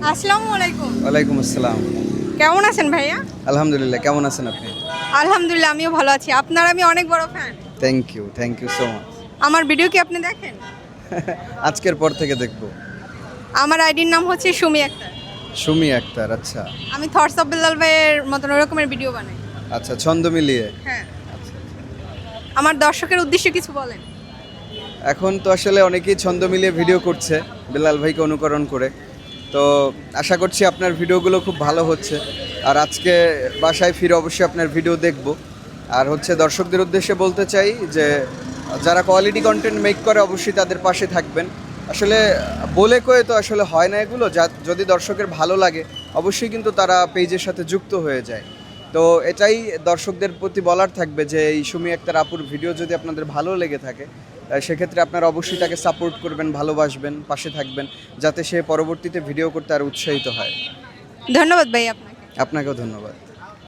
আসসালামু আলাইকুম। ওয়ালাইকুম আসসালাম। কেমন আছেন ভাইয়া? আলহামদুলিল্লাহ, কেমন আছেন আপনি? আলহামদুলিল্লাহ, আমিও ভালো আছি। আপনার আমি অনেক বড় fan. Thank you so much. আমার ভিডিও কি আপনি দেখেন? আজকের পর থেকে দেখব। আমার আইডির নাম হচ্ছে সুমি আক্তার। সুমি আক্তার, আচ্ছা আমি থটস অফ বিল্লাল ভাইয়ের মতন ওরকমের ভিডিও বানাই। আচ্ছা, ছন্দ মিলিয়ে। হ্যাঁ। আমার দর্শকের উদ্দেশ্যে কিছু বলেন। এখন তো আসলে অনেকেই ছন্দ মিলিয়ে ভিডিও করছে বেলাল ভাইকে অনুকরণ করে। তো আশা করছি আপনার ভিডিওগুলো খুব ভালো হচ্ছে। আর আজকে বাসায় ফিরে অবশ্যই আপনার ভিডিও দেখব। আর হচ্ছে দর্শকদের উদ্দেশ্যে বলতে চাই যে যারা কোয়ালিটি কন্টেন্ট মেক করে অবশ্যই তাদের পাশে থাকবেন। আসলে বলে কয়ে তো আসলে হয় না এগুলো, যদি দর্শকের ভালো লাগে অবশ্যই কিন্তু তারা পেজের সাথে যুক্ত হয়ে যায়। তো এটাই দর্শকদের প্রতি বলার থাকবে যে এই সুমি আক্তার আপুর ভিডিও যদি আপনাদের ভালো লেগে থাকে সেক্ষেত্রে আপনারা অবশ্যই তাকে সাপোর্ট করবেন, ভালোবাসবেন, পাশে থাকবেন, যাতে সে পরবর্তীতে ভিডিও করতে আর উৎসাহিত হয়। ধন্যবাদ ভাই আপনাকে। আপনাকেও ধন্যবাদ।